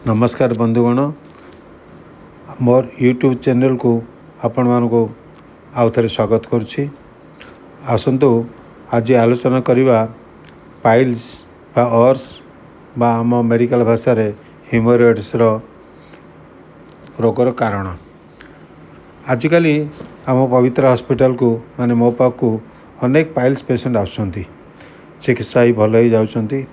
नमस्कार बंधुगण मोर YouTube channel को आपण मानक आउ थे स्वागत करुच्ची। आसतु आज आलोचना करवा पाइल्स बा अर्स बा आम मेडिकल भाषा रे ह्यूमरॉइड्स रोगर कारण। आजिकल आम पवित्र हॉस्पिटल को माने मो पाक को अनेक पाइल्स पेशेंट आसुँच चिकित्सा ही भल ही जाउछंती।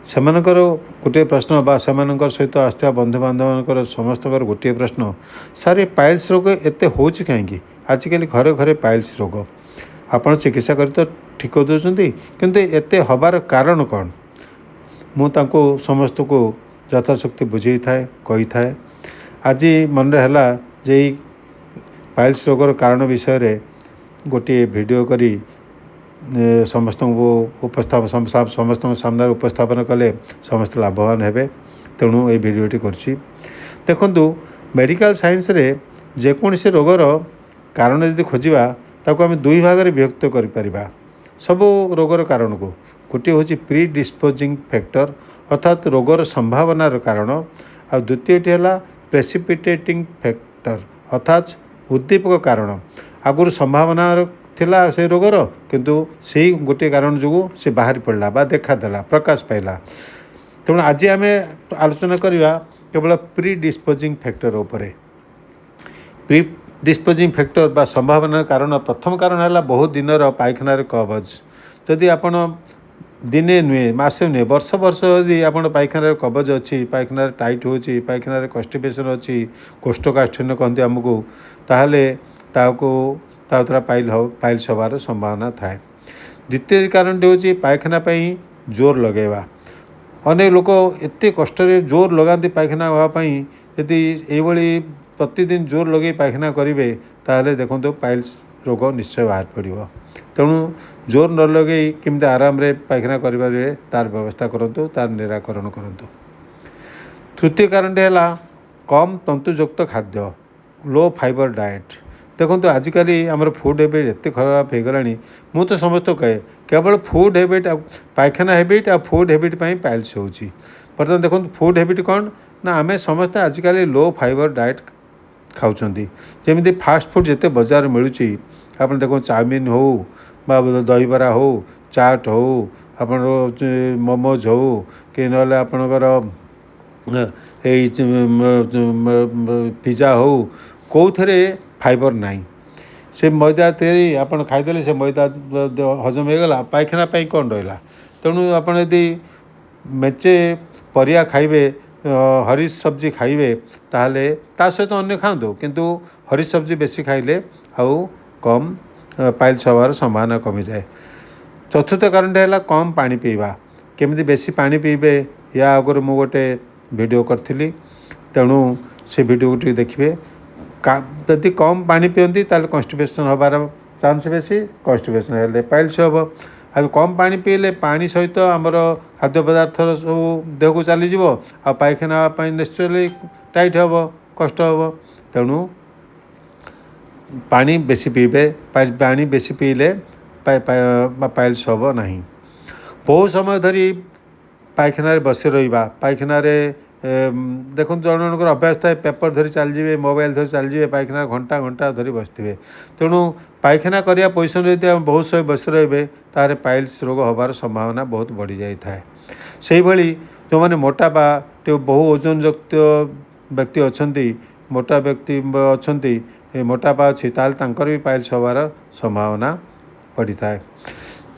सेमानकर गोटे प्रश्न बा सेमानकर सहित आसुवा बंधु बांधव समस्त गोटे प्रश्न, सार ये पाइल्स रोग एत हो कहीं आजिकल घरे घरे पाइल्स रोग आपण चिकित्सा कर तो ठीक दौरान किंतु एत हबार कारण कौन मुझे समस्त को यथाशक्ति बुझे थाए कही थाए। आज मन है जे पाइल्स रोगर कारण विषय रे गोटे वीडियो करी समस्त उपस्थापन समस्त सामने उपस्थापन कले समस्त लाभवान हेबे। तेणु ये भिडियोटी करछि। देखंतु मेडिकल साइंस रे जेकोसी रोगर कारण यदि खोजिबा ताको आम दुई भाग में विभक्त कर परिबा। सब रोगर कारण को गोटे होछि प्री डिस्पोजिंग फैक्टर अर्थात रोगर संभावनार कारण, आ द्वितीयटी है प्रेसिपिटेटिंग फैक्टर अर्थात उद्दीपक कारण। आगुर संभावना थिला से रोगर किंतु से गोटे कारण जो से बाहरी पड़ला बा देखादेला प्रकाश पाइला। तेणु आज आम आलोचना करवा केवल प्री डिस्पोजिंग फैक्टर उपरे। प्री डिस्पोजिंग फैक्टर बा संभावना कारण प्रथम कारण है बहुत दिन पायखाना कवज। जदि आपण दिने नुहे मसे नुहे वर्ष वर्ष यदि आप पायखाना कवज अच्छी पायखाना टाइट हो पायखाना कन्स्टिपेशन अच्छी कोष्ठकाठिन्य कहते आमको ताहले ताको द्वारा पाइल्स हबार संभावना थाए। द्वितीय कारण हूँ पायखाना जोर लगेवा। अनेक लोक एत कष्ट जोर लगाती पायखाना हाँपाई यदि ये प्रतिदिन जोर लगे पायखाना करेंगे ताहले देखो पाइल्स रोग निश्चय बाहर पड़ो। तेणु जोर न लगे केमती आराम रे पायखाना करें तार व्यवस्था करूँ तार निराकरण करूँ। तृतीय कारण है कम तंतुयुक्त खाद्य लो फाइबर डाएट। देखो आजिकल आमर फूड हैबिट एत खराब हो गला। मु तो समस्त कहे केवल फूड हैबिट पायखाना हैबिट आ फूड हैबिट पाइल्स हो। बर्तमान देखो फूड हैबिट कौन ना आम समस्ते आजिकल लो फाइबर डाएट खाऊँ। जमी फास्ट फूड जिते बजार मिलूँ आप देखो चाउमिन हो बा दहीबरा हो चाट हो आप मोमोज हो कि ना आपणकर पिज्जा हो कौ थे फाइबर नाई से मैदा तैयारी आप खाईदे से मैदा हजम हो गला पायखाना कौन रहा। तेणु आप मेचे परिया खाइबे हरीश सब्जी खाइबे ताहले ता सहित अन्य खातु किंतु हरीश सब्जी बेसी खाइले आउ कम पाइल्स हबार संभावना कमी जाए। चतुर्थ कारण है कम पानी पीवा। केमिति बेसी पानी पीबे या आगर मु गोटे वीडियो करी। तेणु से वीडियो टी देखिए जदि कम पानी पियंती ताले कन्स्टिपेशन हबार चांस बेसी कन्स्टिपेशन हेल्ले पाइल्स हम। आज कम पानी पीले पानी सहित आमर खाद्य पदार्थ सब देह को चलीज आ पायखाना निश्चय टाइट हम कष्ट हम। तेणु पानी बेसी पीबे पानी बेसी पीले पाइल्स हम नहीं। बहुत समय धरी पायखाना बसी रहा पायखाना देखो जन जनकर अभ्यास थाए पेपर धरी चलजे मोबाइल धरी चलजे पायखाना घंटा घंटा धरी बसते। तेणु पायखाना करने पोजिशन यदि बहुत समय बस रे तार पाइल्स रोग हबार संभावना बहुत बढ़ी जाए थाए। से भली जो मैंने मोटापा बहु ओजन युक्त व्यक्ति अच्छा मोटा व्यक्ति अच्छा मोटापा अच्छी ताल भी पाइल्स हबार संभावना बढ़ी थाए।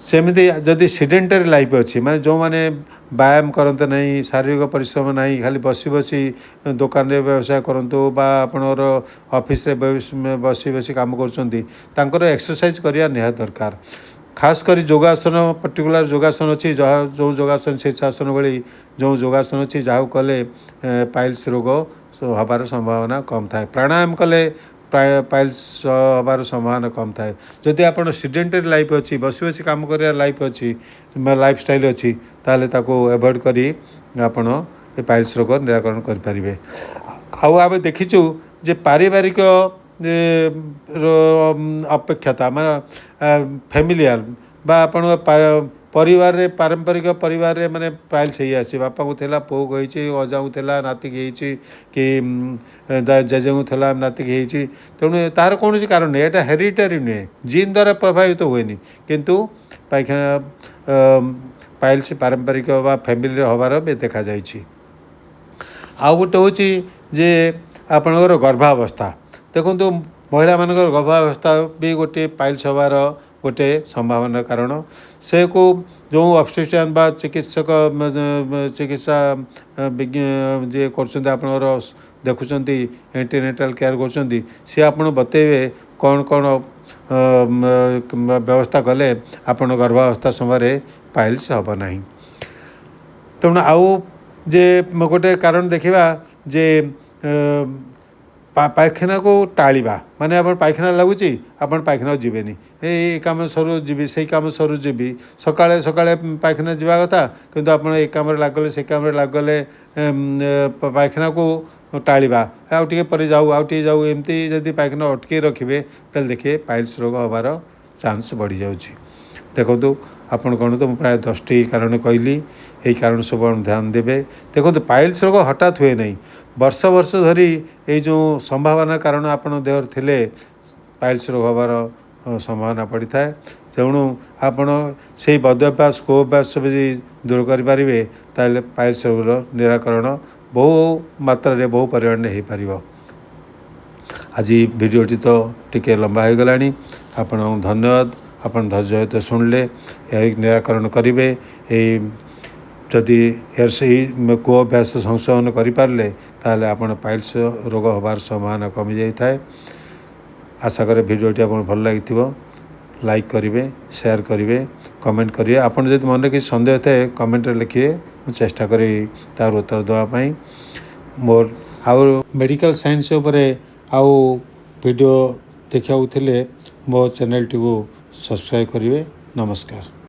सेमती जदि सीडेंटरी लाइफ अच्छी माने जो माने व्यायाम करते नहीं शारीरिक परिश्रम नहीं खाली बसी बसी दुकान रे व्यवसाय करंतु बा आपणर ऑफिस रे बसी बसी काम कर एक्सरसाइज करिया निहात दरकार। खास कर योगासन पर्टिकुलर योगासन अच्छी जो योगासन शीर्षासन भली जो योगासन अच्छी जहाँ कले पाइल्स रोग हबार संभावना कम थाए। प्राणायाम कले पाइल्स हबार संभावना कम थाए। जदि आप सीडेंटरी लाइफ अच्छी बसी बसी काम कर लाइफ अच्छी लाइफ स्टाइल अच्छी ताले ताको एवॉइड करी आपण ए पाइल्स रोग निराकरण करें। आम देखीचु जे पारिवारिक अपेक्षता मैं फैमिलियल बा आपण ପରିବାରରେ ପାରମ୍ପରିକ ପରିବାରରେ ମାନେ ପାଇଲ୍ସ ହେଇ ଆସିଛି। ବାପାଙ୍କୁ ଥିଲା ପୁଅକୁ ହେଇଛି, ଅଜାଙ୍କୁ ଥିଲା ନାତିକି ହେଇଛି, କି ଜେଜେଙ୍କୁ ଥିଲା ନାତିକି ହେଇଛି। ତେଣୁ ତାହାର କୌଣସି କାରଣ ନାହିଁ, ଏଇଟା ହେରିଟାରୀ ନୁହେଁ, ଜିନ୍ ଦ୍ୱାରା ପ୍ରଭାବିତ ହୁଏନି। କିନ୍ତୁ ପାଇଖାନା ପାଇଲ୍ସ ପାରମ୍ପରିକ ବା ଫ୍ୟାମିଲିରେ ହେବାର ବି ଦେଖାଯାଇଛି। ଆଉ ଗୋଟେ ହେଉଛି ଯେ ଆପଣଙ୍କର ଗର୍ଭାବସ୍ଥା। ଦେଖନ୍ତୁ ମହିଳାମାନଙ୍କର ଗର୍ଭାବସ୍ଥା ବି ଗୋଟିଏ ପାଇଲ୍ସ ହେବାର ଗୋଟେ ସମ୍ଭାବନା କାରଣ। ସେକୁ ଯେଉଁ ଅବଷ୍ଟେଟ୍ରିସିଆନ୍ ବା ଚିକିତ୍ସା ଯିଏ କରୁଛନ୍ତି, ଆପଣଙ୍କର ଦେଖୁଛନ୍ତି, ଏଣ୍ଟିନେଟାଲ୍ କେୟାର କରୁଛନ୍ତି, ସିଏ ଆପଣ ବତେଇବେ କ'ଣ କ'ଣ ବ୍ୟବସ୍ଥା କଲେ ଆପଣ ଗର୍ଭାବସ୍ଥା ସମୟରେ ପାଇଲ୍ସ ହେବ ନାହିଁ। ତେଣୁ ଆଉ ଯେ ଗୋଟେ କାରଣ ଦେଖିବା ଯେ ପାଇଖାନାକୁ ଟାଳିବା, ମାନେ ଆପଣ ପାଇଖାନା ଲାଗୁଛି ଆପଣ ପାଇଖାନାକୁ ଯିବେନି, ଏଇ କାମ ସରୁ ଯିବି, ସେଇ କାମ ସରୁ ଯିବି। ସକାଳେ ସକାଳେ ପାଇଖାନା ଯିବା କଥା, କିନ୍ତୁ ଆପଣ ଏ କାମରେ ଲାଗିଲେ ସେ କାମରେ ଲାଗିଲେ ପାଇଖାନାକୁ ଟାଳିବା, ଆଉ ଟିକେ ପରେ ଯାଉ, ଆଉ ଟିକେ ଯାଉ, ଏମିତି ଯଦି ପାଇଖାନା ଅଟକେଇ ରଖିବେ ତାହେଲେ ଦେଖିବେ ପାଇଲ୍ସ ରୋଗ ହେବାର ଚାନ୍ସ ବଢ଼ିଯାଉଛି। ଦେଖନ୍ତୁ ଆପଣ କ'ଣ ତ ମୁଁ ପ୍ରାୟ 10ଟି କାରଣ କହିଲି, ଏହି କାରଣ ସବୁ ଆପଣ ଧ୍ୟାନ ଦେବେ। ଦେଖନ୍ତୁ ପାଇଲ୍ସ ରୋଗ ହଠାତ୍ ହୁଏ ନାହିଁ, ବର୍ଷ ବର୍ଷ ଧରି ଏଇ ଯେଉଁ ସମ୍ଭାବନା କାରଣ ଆପଣ ଦେହରେ ଥିଲେ ପାଇଲ୍ସ ରୋଗ ହେବାର ସମ୍ଭାବନା ପଡ଼ିଥାଏ। ତେଣୁ ଆପଣ ସେଇ ବଦ୍ୟାଭ୍ୟାସ କୁଅଭ୍ୟାସ ଯଦି ଦୂର କରିପାରିବେ ତାହେଲେ ପାଇଲ୍ସ ରୋଗର ନିରାକରଣ ବହୁ ମାତ୍ରାରେ ବହୁ ପରିମାଣରେ ହୋଇପାରିବ। ଆଜି ଭିଡ଼ିଓଟି ତ ଟିକେ ଲମ୍ବା ହୋଇଗଲାଣି, ଆପଣଙ୍କୁ ଧନ୍ୟବାଦ। ଆପଣ ଧୈର୍ଯ୍ୟ ସହିତ ଶୁଣିଲେ, ଏହା ନିରାକରଣ କରିବେ। ଏଇ ଯଦି ସେଇ କୁଅଭ୍ୟାସ ସଂଶୋଧନ କରିପାରିଲେ ତାହେଲେ ଆପଣ ପାଇଲ୍ସ ରୋଗ ହେବାର ସମ୍ଭାବନା କମିଯାଇଥାଏ। ଆଶା କରେ ଭିଡ଼ିଓଟି ଆପଣଙ୍କୁ ଭଲ ଲାଗିଥିବ। ଲାଇକ୍ କରିବେ, ସେୟାର କରିବେ, କମେଣ୍ଟ କରିବେ। ଆପଣ ଯଦି ମନରେ କିଛି ସନ୍ଦେହ ଥାଏ କମେଣ୍ଟରେ ଲେଖିବେ, ମୁଁ ଚେଷ୍ଟା କରିବି ତାର ଉତ୍ତର ଦେବା ପାଇଁ। ମୋର ଆଉ ମେଡ଼ିକାଲ ସାଇନ୍ସ ଉପରେ ଆଉ ଭିଡ଼ିଓ ଦେଖିବାକୁ ଥିଲେ ମୋ ଚ୍ୟାନେଲଟିକୁ ସବସ୍କ୍ରାଇବ୍ କରିବେ। ନମସ୍କାର।